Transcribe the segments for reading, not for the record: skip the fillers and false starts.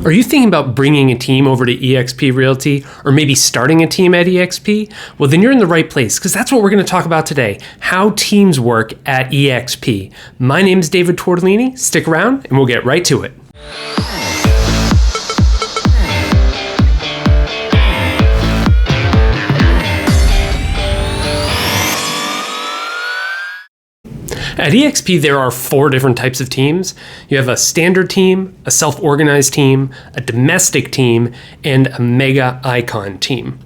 Are you thinking about bringing a team over to eXp Realty or maybe starting a team at eXp? Well, then you're in the right place because that's what we're going to talk about today, how teams work at eXp. My name is David Tortolini. Stick around and we'll get right to it. At eXp, there are 4 different types of teams. You have a standard team, a self-organized team, a domestic team, and a mega icon team.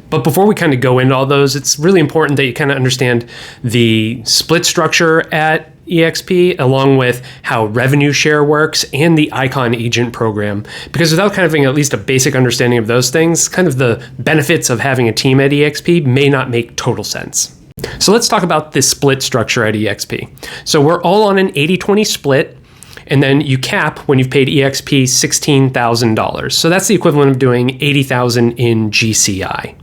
But before we kind of go into all those, it's really important that you kind of understand the split structure at eXp, along with how revenue share works and the icon agent program. Because without kind of having at least a basic understanding of those things, kind of the benefits of having a team at eXp may not make total sense. So let's talk about this split structure at eXp. So we're all on an 80-20 split, and then you cap when you've paid eXp $16,000. So that's the equivalent of doing $80,000 in GCI.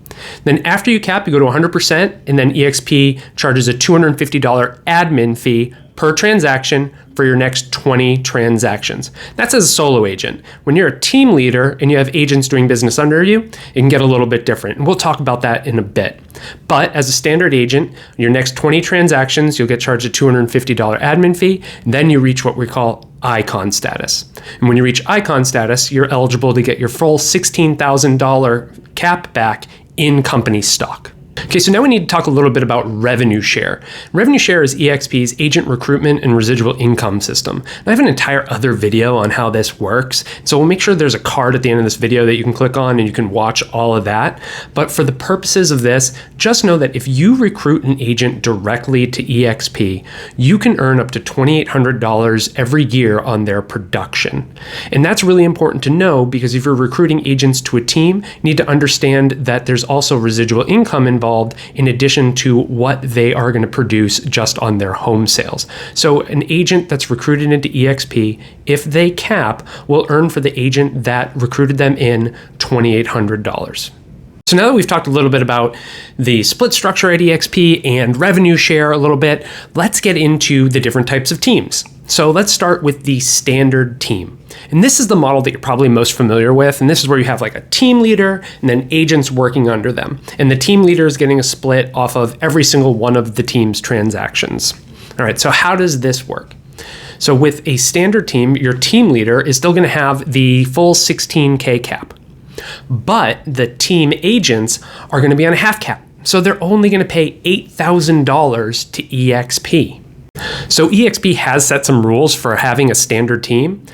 Then after you cap, you go to 100%, and then eXp charges a $250 admin fee per transaction for your next 20 transactions. That's as a solo agent. When you're a team leader and you have agents doing business under you, it can get a little bit different. And we'll talk about that in a bit. But as a standard agent, your next 20 transactions, you'll get charged a $250 admin fee. Then you reach what we call icon status. And when you reach icon status, you're eligible to get your full $16,000 cap back in company stock. Okay, so now we need to talk a little bit about revenue share. Revenue share is eXp's agent recruitment and residual income system. And I have an entire other video on how this works. So we'll make sure there's a card at the end of this video that you can click on and you can watch all of that. But for the purposes of this, just know that if you recruit an agent directly to eXp, you can earn up to $2,800 every year on their production. And that's really important to know because if you're recruiting agents to a team, you need to understand that there's also residual income involved in addition to what they are going to produce just on their home sales. So an agent that's recruited into eXp, if they cap, will earn for the agent that recruited them in $2,800. So now that we've talked a little bit about the split structure at eXp and revenue share a little bit, let's get into the different types of teams. So let's start with the standard team. And this is the model that you're probably most familiar with. And this is where you have like a team leader and then agents working under them. And the team leader is getting a split off of every single one of the team's transactions. All right, so how does this work? So with a standard team, your team leader is still going to have the full $16K cap. But the team agents are going to be on a half cap. So they're only going to pay $8,000 to eXp. So eXp has set some rules for having a standard team.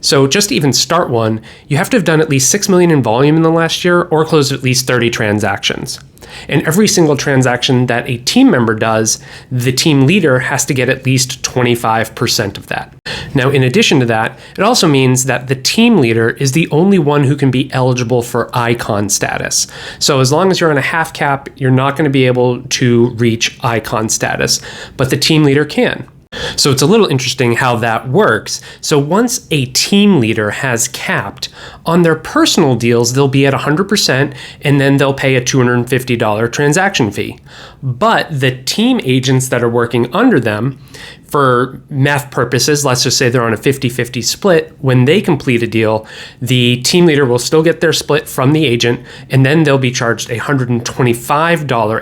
So just to even start one, you have to have done at least $6 million in volume in the last year or closed at least 30 transactions. And every single transaction that a team member does, the team leader has to get at least 25% of that. Now, in addition to that, it also means that the team leader is the only one who can be eligible for icon status. So as long as you're on a half cap, you're not going to be able to reach icon status, but the team leader can. So it's a little interesting how that works. So once a team leader has capped, on their personal deals, they'll be at 100% and then they'll pay a $250 transaction fee. But the team agents that are working under them, for math purposes, let's just say they're on a 50-50 split, when they complete a deal, the team leader will still get their split from the agent, and then they'll be charged a $125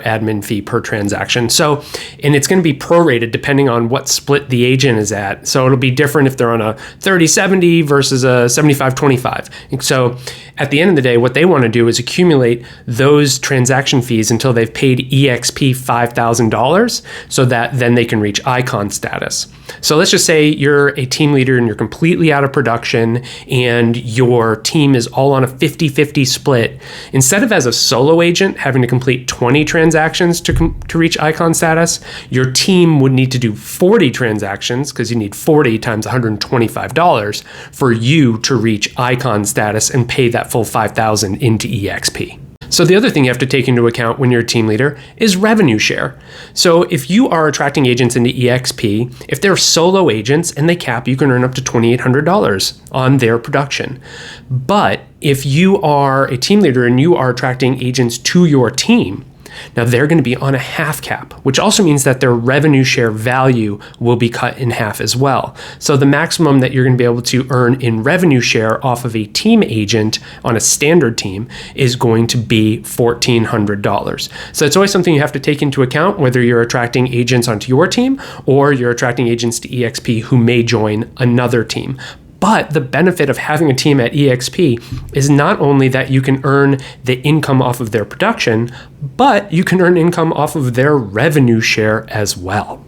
admin fee per transaction. So, and it's going to be prorated depending on what split the agent is at. So it'll be different if they're on a 30-70 versus a 75-25. So at the end of the day, what they want to do is accumulate those transaction fees until they've paid eXp $5,000 so that then they can reach icon status. So let's just say you're a team leader and you're completely out of production and your team is all on a 50-50 split. Instead of as a solo agent having to complete 20 transactions to reach icon status, your team would need to do 40 transactions because you need 40 times $125 for you to reach icon status and pay that full $5,000 into eXp. So the other thing you have to take into account when you're a team leader is revenue share. So if you are attracting agents into eXp, if they're solo agents and they cap, you can earn up to $2,800 on their production. But if you are a team leader and you are attracting agents to your team, Now they're going to be on a half cap, which also means that their revenue share value will be cut in half as well. So the maximum that you're going to be able to earn in revenue share off of a team agent on a standard team is going to be $1,400. So it's always something you have to take into account, whether you're attracting agents onto your team or you're attracting agents to eXp who may join another team. But the benefit of having a team at eXp is not only that you can earn the income off of their production, but you can earn income off of their revenue share as well.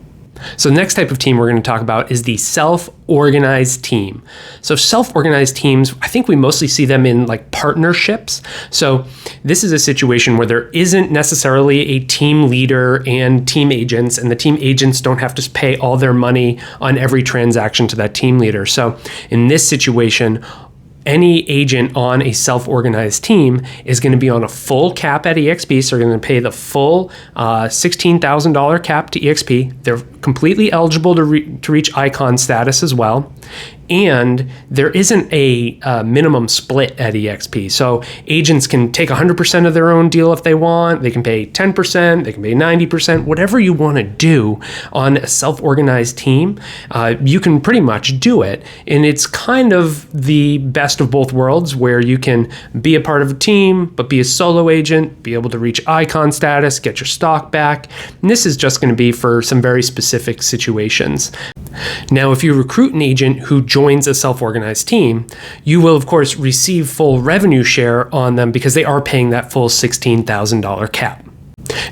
So the next type of team we're going to talk about is the self-organized team. So self-organized teams, I think we mostly see them in like partnerships. So this is a situation where there isn't necessarily a team leader and team agents, and the team agents don't have to pay all their money on every transaction to that team leader. So in this situation, any agent on a self-organized team is going to be on a full cap at eXp, so they're going to pay the full $16,000 cap to eXp. They're completely eligible to reach icon status as well. And there isn't a minimum split at eXp. So agents can take 100% of their own deal if they want. They can pay 10%, they can pay 90%, whatever you want to do on a self-organized team, you can pretty much do it. And it's kind of the best of both worlds, where you can be a part of a team, but be a solo agent, be able to reach icon status, get your stock back. And this is just going to be for some very specific situations. Now, if you recruit an agent who joins a self-organized team, you will, of course, receive full revenue share on them because they are paying that full $16,000 cap.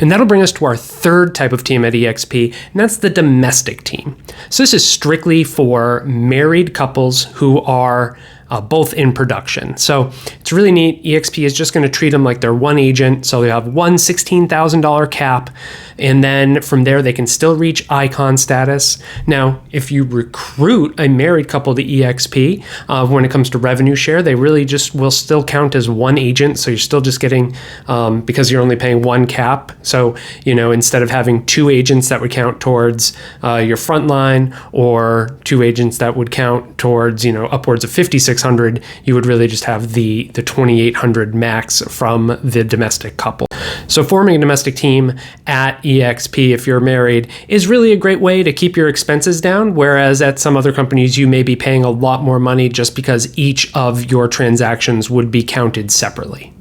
And that'll bring us to our third type of team at eXp, and that's the domestic team. So this is strictly for married couples who are both in production. So it's really neat. eXp is just going to treat them like they're one agent. So they have one $16,000 cap. And then from there, they can still reach icon status. Now, if you recruit a married couple to eXp, when it comes to revenue share, they really just will still count as one agent. So you're still just getting, because you're only paying one cap. So, instead of having two agents that would count towards your front line, or two agents that would count towards, upwards of 5,600, you would really just have the 2,800 max from the domestic couple. So forming a domestic team at eXp, if you're married, is really a great way to keep your expenses down, whereas at some other companies, you may be paying a lot more money just because each of your transactions would be counted separately.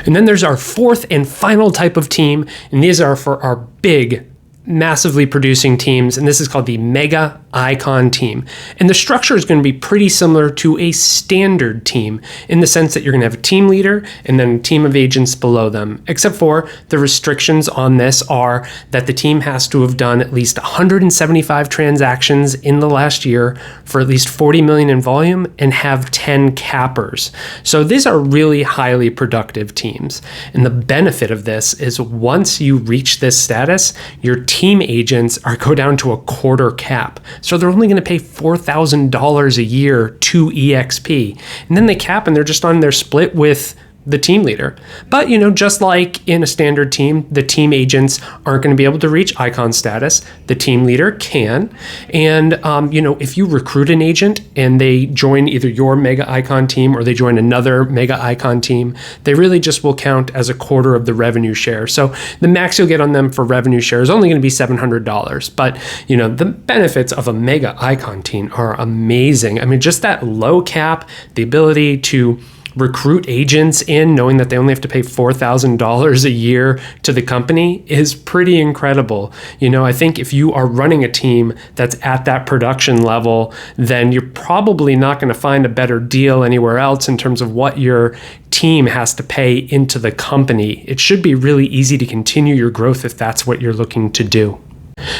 And then there's our fourth and final type of team, and these are for our big, massively producing teams, and this is called the mega icon team. And the structure is going to be pretty similar to a standard team in the sense that you're going to have a team leader and then a team of agents below them, except for the restrictions on this are that the team has to have done at least 175 transactions in the last year for at least 40 million in volume and have 10 cappers. So these are really highly productive teams. And the benefit of this is once you reach this status, your team agents go down to a quarter cap. So they're only going to pay $4,000 a year to eXp. And then they cap and they're just on their split with the team leader. But, just like in a standard team, the team agents aren't going to be able to reach icon status. The team leader can. And, if you recruit an agent and they join either your mega icon team or they join another mega icon team, they really just will count as a quarter of the revenue share. So the max you'll get on them for revenue share is only going to be $700. But, the benefits of a mega icon team are amazing. I mean, just that low cap, the ability to recruit agents in knowing that they only have to pay $4,000 a year to the company is pretty incredible. I think if you are running a team that's at that production level, then you're probably not going to find a better deal anywhere else in terms of what your team has to pay into the company. It should be really easy to continue your growth if that's what you're looking to do.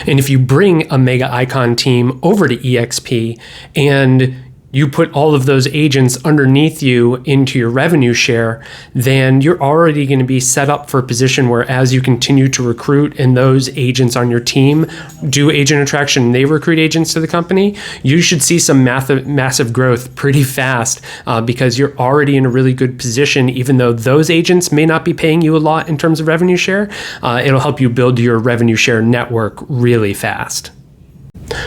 And if you bring a mega icon team over to eXp and you put all of those agents underneath you into your revenue share, then you're already going to be set up for a position where as you continue to recruit and those agents on your team do agent attraction and they recruit agents to the company, you should see some massive growth pretty fast because you're already in a really good position. Even though those agents may not be paying you a lot in terms of revenue share, it'll help you build your revenue share network really fast.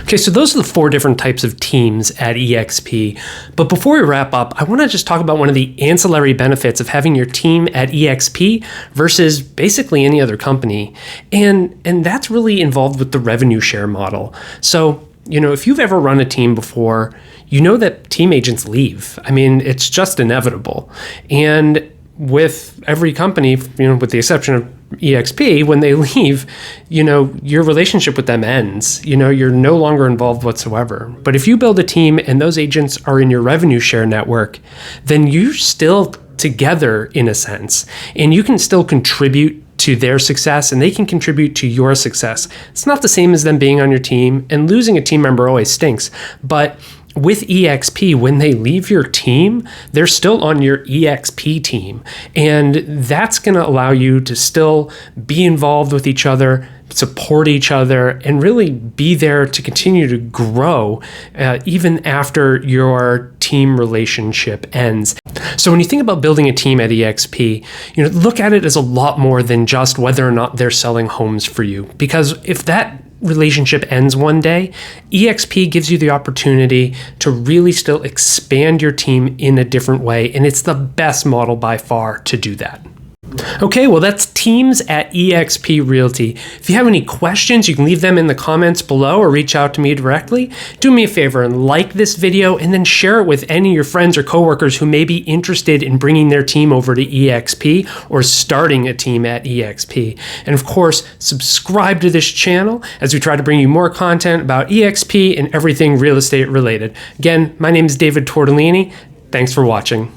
Okay, so those are the 4 different types of teams at eXp. But before we wrap up, I want to just talk about one of the ancillary benefits of having your team at eXp versus basically any other company. And that's really involved with the revenue share model. So, if you've ever run a team before, you know that team agents leave. I mean, it's just inevitable. And with every company, with the exception of eXp, when they leave, your relationship with them ends. You're no longer involved whatsoever. But if you build a team and those agents are in your revenue share network, then you're still together in a sense, and you can still contribute to their success and they can contribute to your success. It's not the same as them being on your team, and losing a team member always stinks. But with eXp, when they leave your team, they're still on your eXp team. And that's going to allow you to still be involved with each other, support each other, and really be there to continue to grow even after your team relationship ends. So when you think about building a team at eXp, look at it as a lot more than just whether or not they're selling homes for you. Because if that relationship ends one day, eXp gives you the opportunity to really still expand your team in a different way. And it's the best model by far to do that. Okay, well, that's teams at eXp Realty. If you have any questions, you can leave them in the comments below or reach out to me directly. Do me a favor and like this video and then share it with any of your friends or coworkers who may be interested in bringing their team over to eXp or starting a team at eXp. And of course, subscribe to this channel as we try to bring you more content about eXp and everything real estate related. Again, my name is David Tortolini. Thanks for watching.